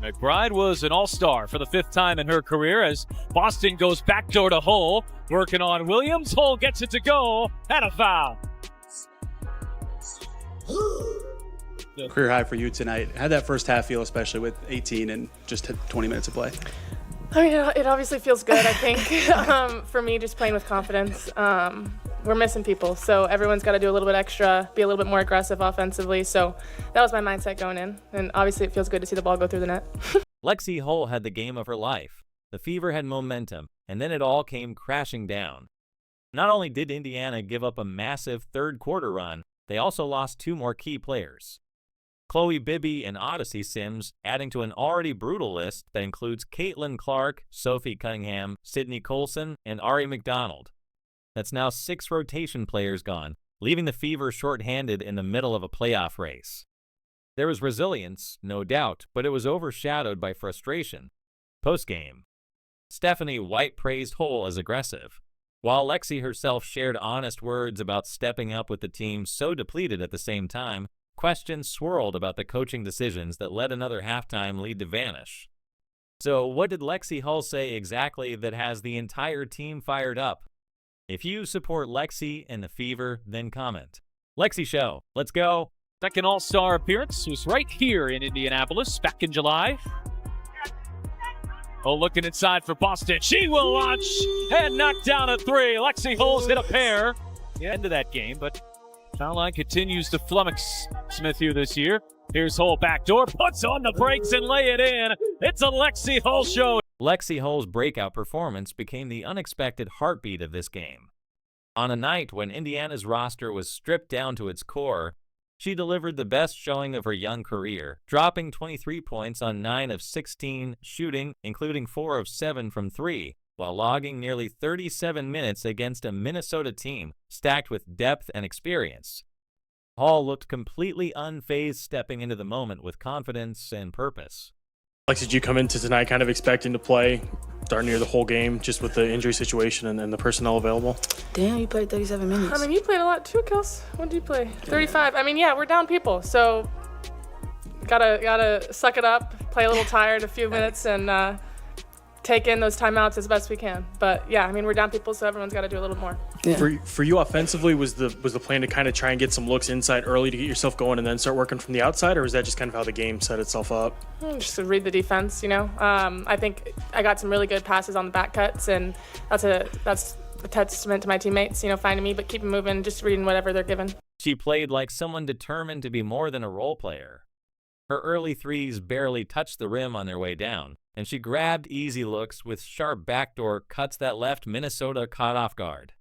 McBride was an all-star for the 5th time in her career as Boston goes backdoor to Hull. Working on Williams. Hull gets it to go. And a foul. Career high for you tonight. How'd that first half feel, especially with 18 and just 20 minutes of play? I mean, it obviously feels good, I think, for me, just playing with confidence. We're missing people, so everyone's got to do a little bit extra, be a little bit more aggressive offensively. So that was my mindset going in, and obviously it feels good to see the ball go through the net. Lexie Hull had the game of her life. The Fever had momentum, and then it all came crashing down. Not only did Indiana give up a massive third-quarter run, they also lost 2 more key players. Chloe Bibby and Odyssey Sims, adding to an already brutal list that includes Caitlin Clark, Sophie Cunningham, Sydney Colson, and Ari McDonald. That's now 6 rotation players gone, leaving the Fever shorthanded in the middle of a playoff race. There was resilience, no doubt, but it was overshadowed by frustration. Postgame, Stephanie White praised Hull as aggressive, while Lexie herself shared honest words about stepping up with the team so depleted at the same time. Questions swirled about the coaching decisions that led another halftime lead to vanish. So what did Lexie Hull say exactly that has the entire team fired up? If you support Lexie and the Fever, then comment. Lexie Show, let's go. Second all-star appearance was right here in Indianapolis back in July. Oh, looking inside for Boston. She will launch and knock down a 3. Lexie Hull's hit a pair. End of that game, but foul line continues to flummox Smith here this year. Here's Hull backdoor, puts on the brakes and lay it in. It's a Lexie Hull show. Lexie Hull's breakout performance became the unexpected heartbeat of this game. On a night when Indiana's roster was stripped down to its core, she delivered the best showing of her young career, dropping 23 points on 9 of 16 shooting, including 4 of 7 from 3, while logging nearly 37 minutes against a Minnesota team stacked with depth and experience. Hull looked completely unfazed, stepping into the moment with confidence and purpose. Lexie, did you come into tonight kind of expecting to play darn near the whole game just with the injury situation and the personnel available? Damn, you played 37 minutes. I mean, you played a lot too, Kels. What did you play? 35. I mean, yeah, we're down people, so gotta suck it up, play a little tired a few minutes, and take in those timeouts as best we can. But yeah, I mean, we're down people, so everyone's got to do a little more. Yeah. For you offensively, was the plan to kind of try and get some looks inside early to get yourself going and then start working from the outside, or was that just kind of how the game set itself up? Just to read the defense, you know. I think I got some really good passes on the back cuts, and that's a testament to my teammates, you know, finding me, but keep moving, just reading whatever they're given. She played like someone determined to be more than a role player. Her early threes barely touched the rim on their way down, and she grabbed easy looks with sharp backdoor cuts that left Minnesota caught off guard.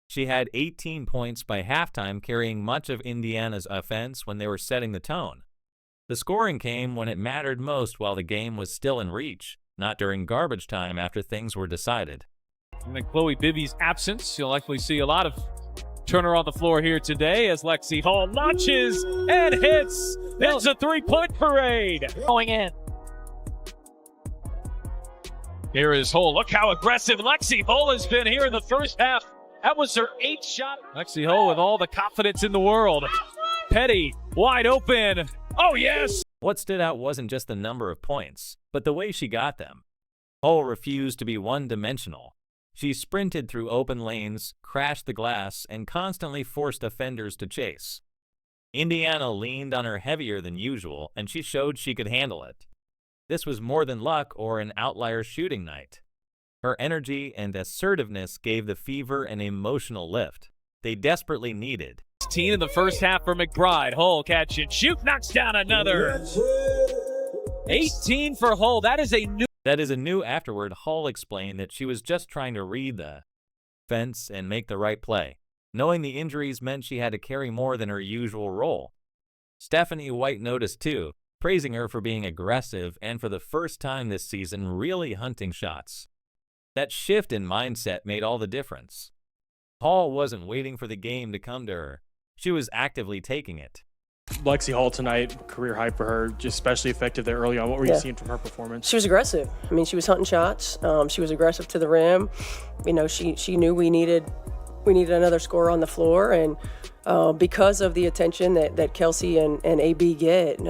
She had 18 points by halftime, carrying much of Indiana's offense when they were setting the tone. The scoring came when it mattered most while the game was still in reach, not during garbage time after things were decided. And in Chloe Bibby's absence, you'll likely see a lot of Turner on the floor here today as Lexie Hull launches and hits. It's a 3-point parade. Going in. Here is Hull. Look how aggressive Lexie Hull has been here in the first half. That was her 8th shot. Lexie Hull with all the confidence in the world. Petty, wide open. Oh, yes. What stood out wasn't just the number of points, but the way she got them. Hull refused to be one-dimensional. She sprinted through open lanes, crashed the glass, and constantly forced offenders to chase. Indiana leaned on her heavier than usual, and she showed she could handle it. This was more than luck or an outlier shooting night. Her energy and assertiveness gave the Fever an emotional lift they desperately needed. 16 in the first half for McBride. Hull catch and shoot, knocks down another. 18 for Hull. That is a new afterward. Hull explained that she was just trying to read the fence and make the right play, knowing the injuries meant she had to carry more than her usual role. Stephanie White noticed too, praising her for being aggressive and for the first time this season really hunting shots. That shift in mindset made all the difference. Hull wasn't waiting for the game to come to her. She was actively taking it. Lexie Hull tonight, career high for her, just especially effective there early on. What were you seeing from her performance? She was aggressive. I mean, she was hunting shots. She was aggressive to the rim. You know, she knew we needed We needed another scorer on the floor, and because of the attention that Kelsey and AB get,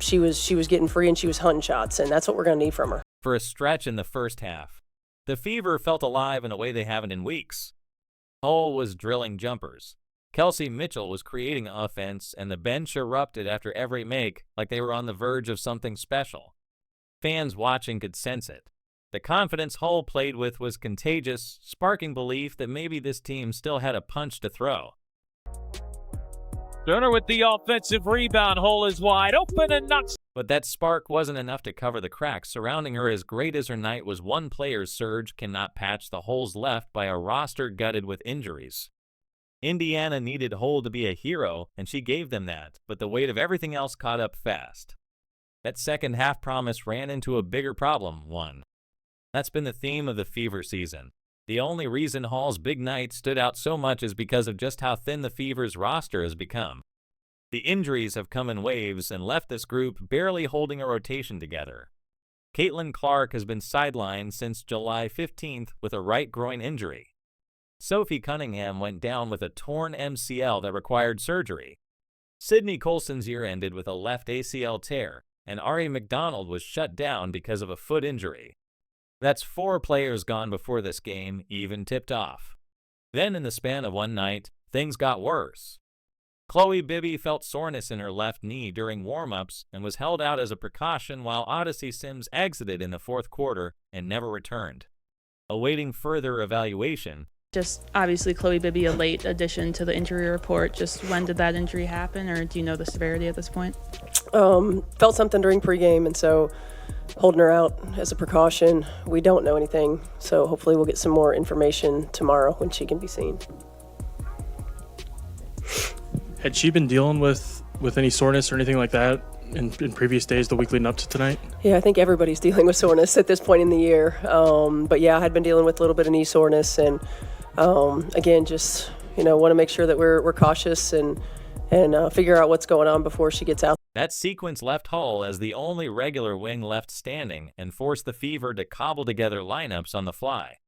she was getting free and she was hunting shots, and that's what we're going to need from her. For a stretch in the first half, the Fever felt alive in a way they haven't in weeks. Hull was drilling jumpers. Kelsey Mitchell was creating offense, and the bench erupted after every make like they were on the verge of something special. Fans watching could sense it. The confidence Hull played with was contagious, sparking belief that maybe this team still had a punch to throw. Turner with the offensive rebound. Hull is wide open and knocks. But that spark wasn't enough to cover the cracks surrounding her. As great as her night was, one player's surge cannot patch the holes left by a roster gutted with injuries. Indiana needed Hull to be a hero, and she gave them that, but the weight of everything else caught up fast. That second half promise ran into a bigger problem, one. That's been the theme of the Fever season. The only reason Hull's big night stood out so much is because of just how thin the Fever's roster has become. The injuries have come in waves and left this group barely holding a rotation together. Caitlin Clark has been sidelined since July 15th with a right groin injury. Sophie Cunningham went down with a torn MCL that required surgery. Sydney Colson's year ended with a left ACL tear, and Ari McDonald was shut down because of a foot injury. That's 4 players gone before this game even tipped off. Then in the span of one night, things got worse. Chloe Bibby felt soreness in her left knee during warm-ups and was held out as a precaution while Odyssey Sims exited in the fourth quarter and never returned. Awaiting further evaluation. Just obviously Chloe Bibby, a late addition to the injury report. Just when did that injury happen, or do you know the severity at this point? Felt something during pregame, and so holding her out as a precaution. We don't know anything, so hopefully we'll get some more information tomorrow when she can be seen. Had she been dealing with any soreness or anything like that in previous days, the week leading up to tonight? Yeah, I think everybody's dealing with soreness at this point in the year. But yeah, I had been dealing with a little bit of knee soreness, and again, just want to make sure that we're cautious and figure out what's going on before she gets out. That sequence left Hull as the only regular wing left standing and forced the Fever to cobble together lineups on the fly.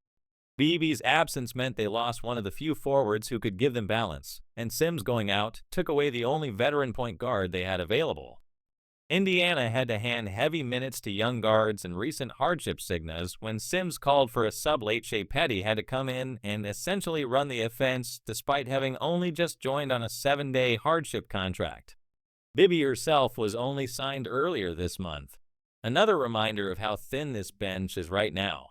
BB's absence meant they lost one of the few forwards who could give them balance, and Sims going out took away the only veteran point guard they had available. Indiana had to hand heavy minutes to young guards and recent hardship signals when Sims called for a sub late. Shea Petty had to come in and essentially run the offense despite having only just joined on a 7-day hardship contract. Bibby herself was only signed earlier this month. Another reminder of how thin this bench is right now.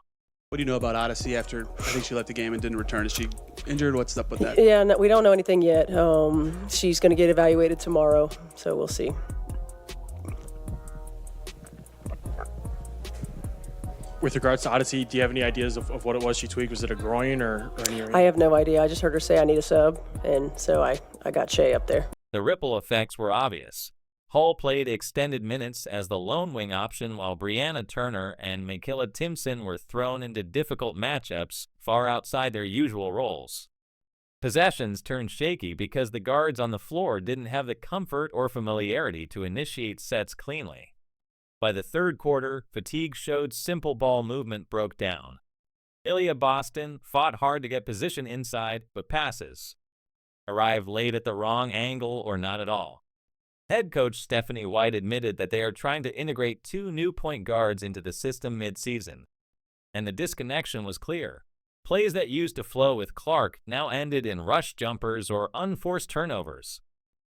What do you know about Odyssey after I think she left the game and didn't return? Is she injured? What's up with that? Yeah, no, we don't know anything yet. She's going to get evaluated tomorrow, so we'll see. With regards to Odyssey, do you have any ideas of what it was she tweaked? Was it a groin or any? I have no idea. I just heard her say I need a sub, and so I got Shea up there. The ripple effects were obvious. Hull played extended minutes as the lone wing option while Brianna Turner and Makayla Timpson were thrown into difficult matchups far outside their usual roles. Possessions turned shaky because the guards on the floor didn't have the comfort or familiarity to initiate sets cleanly. By the third quarter, fatigue showed, simple ball movement broke down. Ilya Boston fought hard to get position inside, but passes arrived late at the wrong angle or not at all. Head coach Stephanie White admitted that they are trying to integrate 2 new point guards into the system mid-season, and the disconnection was clear. Plays that used to flow with Clark now ended in rush jumpers or unforced turnovers.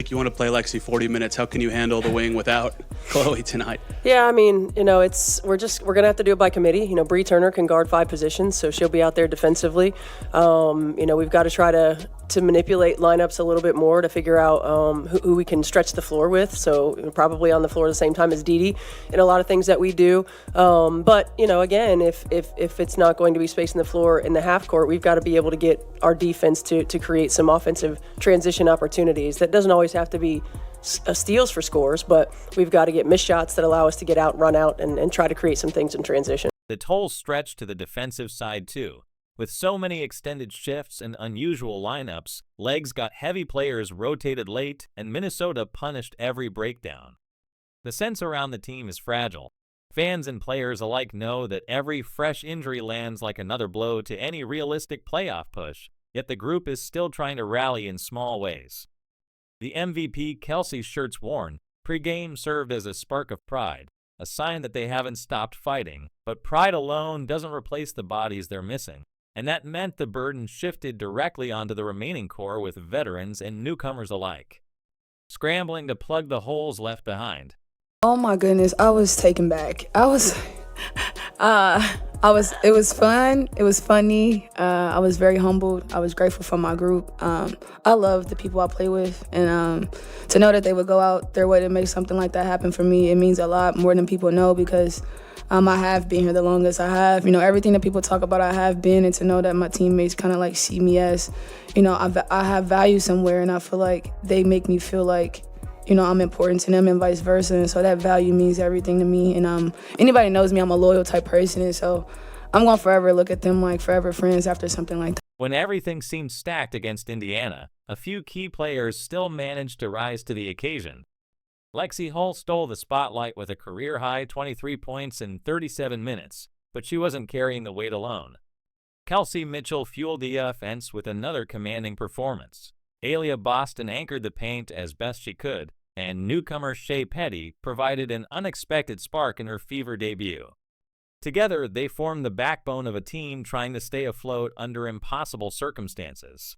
You want to play Lexie 40 minutes. How can you handle the wing without Chloe tonight? Yeah, I mean, we're gonna have to do it by committee. Bree Turner can guard 5 positions, so she'll be out there defensively. We've got to try to manipulate lineups a little bit more to figure out who we can stretch the floor with. So probably on the floor at the same time as DIDN in a lot of things that we do. But again, if it's not going to be spacing the floor in the half court, we've got to be able to get our defense to create some offensive transition opportunities. That doesn't always have to be steals for scores, but we've got to get missed shots that allow us to get out, run out, and try to create some things in transition. The toll stretched to the defensive side too. With so many extended shifts and unusual lineups, legs got heavy, players rotated late, and Minnesota punished every breakdown. The sense around the team is fragile. Fans and players alike know that every fresh injury lands like another blow to any realistic playoff push, yet the group is still trying to rally in small ways. The MVP Kelsey's shirts worn pre-game served as a spark of pride, a sign that they haven't stopped fighting, but pride alone doesn't replace the bodies they're missing, and that meant the burden shifted directly onto the remaining core with veterans and newcomers alike, scrambling to plug the holes left behind. Oh my goodness, I was taken back. It was fun. It was funny. I was very humbled. I was grateful for my group. I love the people I play with, and to know that they would go out their way to make something like that happen for me, it means a lot more than people know, because I have been here the longest. I have, everything that people talk about, I have been, and to know that my teammates kind of like see me as, I have value somewhere, and I feel like they make me feel like, I'm important to them and vice versa. And so that value means everything to me. And anybody knows me, I'm a loyal type person. And so I'm going to forever look at them like forever friends after something like that. When everything seemed stacked against Indiana, a few key players still managed to rise to the occasion. Lexie Hull stole the spotlight with a career-high 23 points in 37 minutes, but she wasn't carrying the weight alone. Kelsey Mitchell fueled the offense with another commanding performance. Aaliyah Boston anchored the paint as best she could, and newcomer Shea Petty provided an unexpected spark in her Fever debut. Together, they formed the backbone of a team trying to stay afloat under impossible circumstances.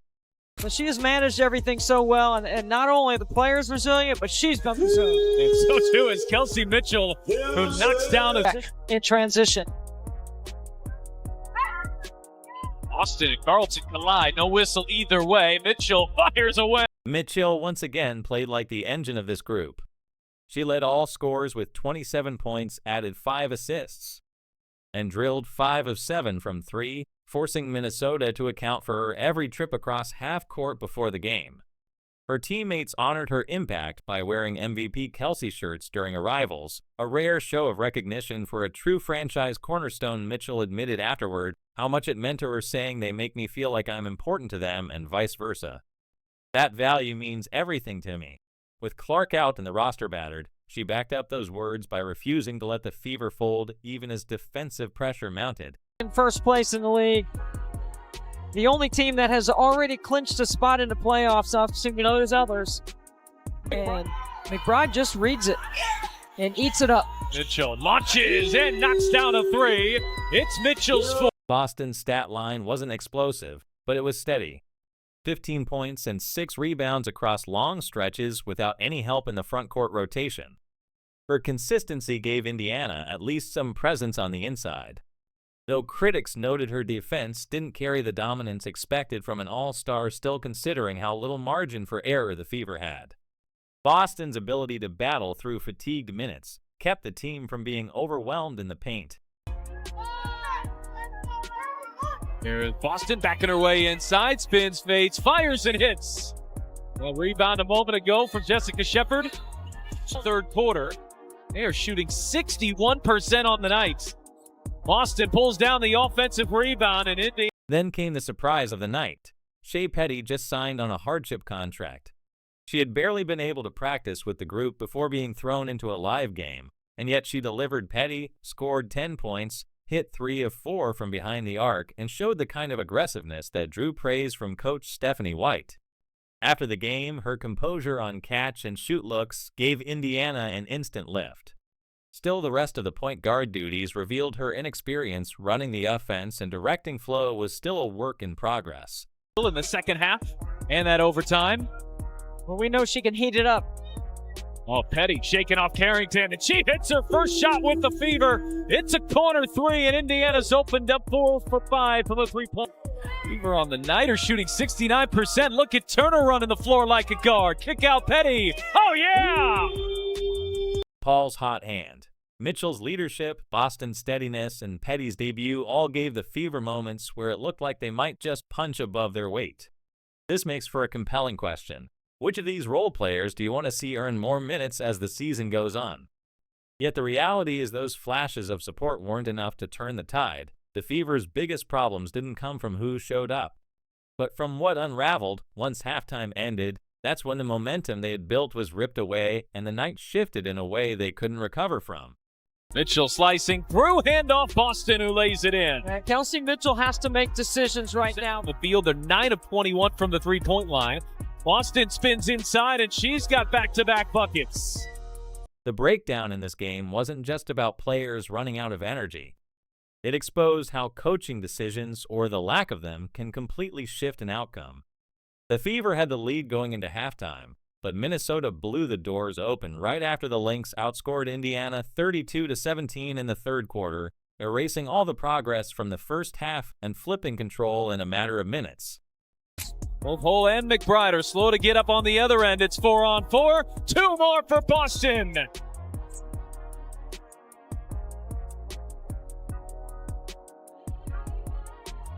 But she has managed everything so well, and not only are the players resilient, but she's been resilient. And so too is Kelsey Mitchell, who knocks down in transition. Austin and Carlton collide. No whistle either way. Mitchell fires away. Mitchell once again played like the engine of this group. She led all scorers with 27 points, added 5 assists, and drilled 5 of 7 from 3, forcing Minnesota to account for her every trip across half court before the game. Her teammates honored her impact by wearing MVP Kelsey shirts during arrivals, a rare show of recognition for a true franchise cornerstone. Mitchell admitted afterward how much it meant to her, saying, "They make me feel like I'm important to them and vice versa. That value means everything to me." With Clark out and the roster battered, she backed up those words by refusing to let the Fever fold even as defensive pressure mounted. In first place in the league. The only team that has already clinched a spot in the playoffs, assuming there's others. And McBride just reads it and eats it up. Mitchell launches and knocks down a 3. It's Mitchell's 4. Boston's stat line wasn't explosive, but it was steady. 15 points and 6 rebounds across long stretches without any help in the front court rotation. Her consistency gave Indiana at least some presence on the inside, though critics noted her defense didn't carry the dominance expected from an all-star, still considering how little margin for error the Fever had. Boston's ability to battle through fatigued minutes kept the team from being overwhelmed in the paint. Here's Boston backing her way inside, spins, fades, fires, and hits. A rebound a moment ago from Jessica Shepard. Third quarter, they are shooting 61% on the night. Boston pulls down the offensive rebound, and Indy. Then came the surprise of the night. Shea Petty just signed on a hardship contract. She had barely been able to practice with the group before being thrown into a live game, and yet she delivered. Petty scored 10 points, hit 3 of 4 from behind the arc, and showed the kind of aggressiveness that drew praise from coach Stephanie White. After the game, her composure on catch and shoot looks gave Indiana an instant lift. Still, the rest of the point guard duties revealed her inexperience running the offense, and directing flow was still a work in progress. In the second half, and that overtime. Well, we know she can heat it up. Oh, Petty shaking off Carrington, and she hits her first shot with the Fever. It's a corner 3, and Indiana's opened up 4 for 5 from the 3-point. Fever on the night are shooting 69%. Look at Turner running the floor like a guard. Kick out Petty. Oh, yeah! Paul's hot hand, Mitchell's leadership, Boston's steadiness, and Petty's debut all gave the Fever moments where it looked like they might just punch above their weight. This makes for a compelling question. Which of these role players do you want to see earn more minutes as the season goes on? Yet the reality is those flashes of support weren't enough to turn the tide. The Fever's biggest problems didn't come from who showed up, but from what unraveled once halftime ended. That's when the momentum they had built was ripped away, and the night shifted in a way they couldn't recover from. Mitchell slicing through, handoff Boston, who lays it in. Kelsey Mitchell has to make decisions right now. The field, they're 9 of 21 from the three-point line. Boston spins inside, and she's got back-to-back buckets. The breakdown in this game wasn't just about players running out of energy. It exposed how coaching decisions, or the lack of them, can completely shift an outcome. The Fever had the lead going into halftime, but Minnesota blew the doors open right after the Lynx outscored Indiana 32-17 in the third quarter, erasing all the progress from the first half and flipping control in a matter of minutes. Both Hull and McBride are slow to get up on the other end. It's 4-on-4. 2 more for Boston.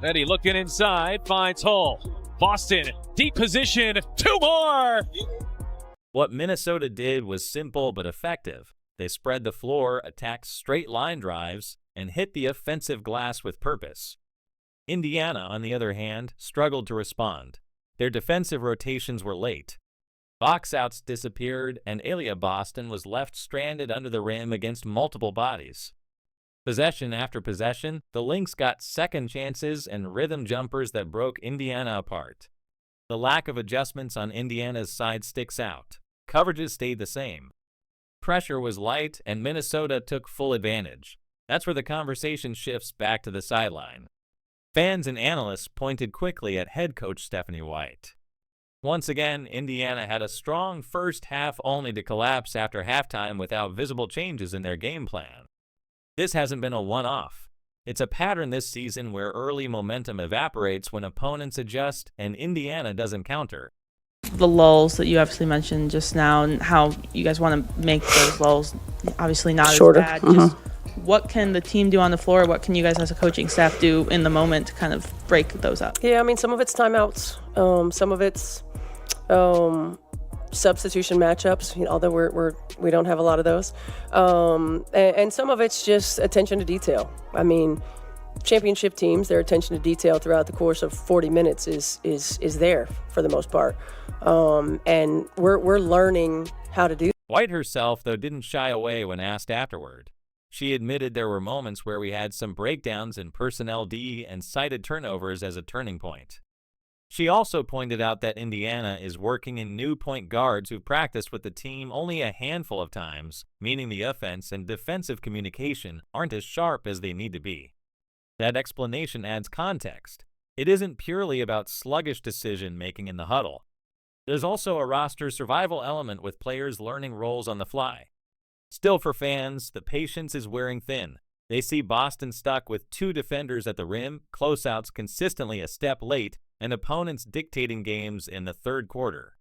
Eddie looking inside, finds Hull. Boston, deep position, 2 more! What Minnesota did was simple but effective. They spread the floor, attacked straight line drives, and hit the offensive glass with purpose. Indiana, on the other hand, struggled to respond. Their defensive rotations were late. Box-outs disappeared, and Alia Boston was left stranded under the rim against multiple bodies. Possession after possession, the Lynx got second chances and rhythm jumpers that broke Indiana apart. The lack of adjustments on Indiana's side sticks out. Coverages stayed the same. Pressure was light, and Minnesota took full advantage. That's where the conversation shifts back to the sideline. Fans and analysts pointed quickly at head coach Stephanie White. Once again, Indiana had a strong first half only to collapse after halftime without visible changes in their game plan. This hasn't been a one-off. It's a pattern this season where early momentum evaporates when opponents adjust and Indiana doesn't counter. The lulls that you obviously mentioned just now and how you guys want to make those lulls obviously not Shorter. as bad. Just what can the team do on the floor? What can you guys as a coaching staff do in the moment to kind of break those up? Yeah, I mean, some of it's timeouts. Some of it's substitution matchups, although we don't have a lot of those. And some of it's just attention to detail. I mean, championship teams, their attention to detail throughout the course of 40 minutes is there for the most part. And we're learning how to do that. White herself, though, didn't shy away when asked afterward. She admitted there were moments where we had some breakdowns in personnel D and cited turnovers as a turning point. She also pointed out that Indiana is working in new point guards who practiced with the team only a handful of times, meaning the offense and defensive communication aren't as sharp as they need to be. That explanation adds context. It isn't purely about sluggish decision-making in the huddle. There's also a roster survival element with players learning roles on the fly. Still, for fans, the patience is wearing thin. They see Boston stuck with 2 defenders at the rim, closeouts consistently a step late, and opponents dictating games in the third quarter.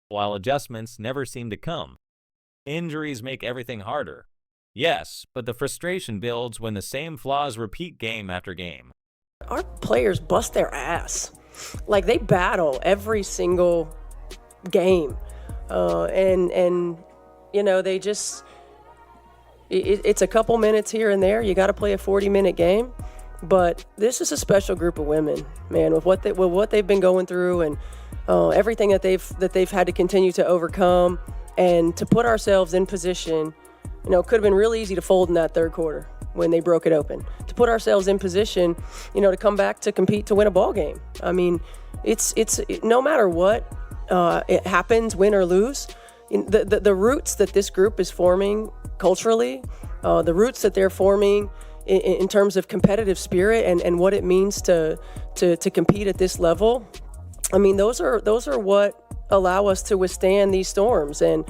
While adjustments never seem to come. Injuries make everything harder. Yes, but the frustration builds when the same flaws repeat game after game. Our players bust their ass. Like, they battle every single game. They just... It's a couple minutes here and there. You got to play a 40-minute game. But this is a special group of women, man, with what they've been going through and everything that they've had to continue to overcome, and to put ourselves in position. It could have been real easy to fold in that third quarter when they broke it open. To put ourselves in position, to come back to compete to win a ball game. I mean, it's no matter what it happens, win or lose. The roots that this group is forming culturally, the roots that they're forming in terms of competitive spirit and what it means to compete at this level. I mean, those are what allow us to withstand these storms. And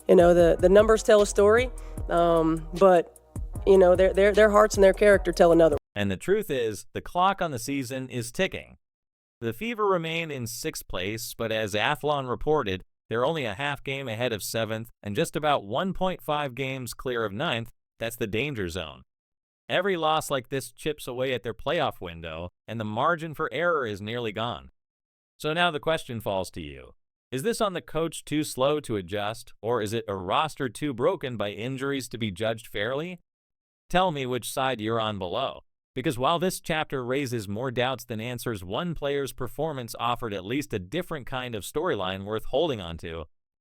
the numbers tell a story, but their hearts and their character tell another. And the truth is, the clock on the season is ticking. The Fever remain in 6th place, but as Athlon reported, they're only a half game ahead of 7th and just about 1.5 games clear of 9th. That's the danger zone. Every loss like this chips away at their playoff window, and the margin for error is nearly gone. So now the question falls to you. Is this on the coach too slow to adjust, or is it a roster too broken by injuries to be judged fairly? Tell me which side you're on below. Because while this chapter raises more doubts than answers, one player's performance offered at least a different kind of storyline worth holding on to.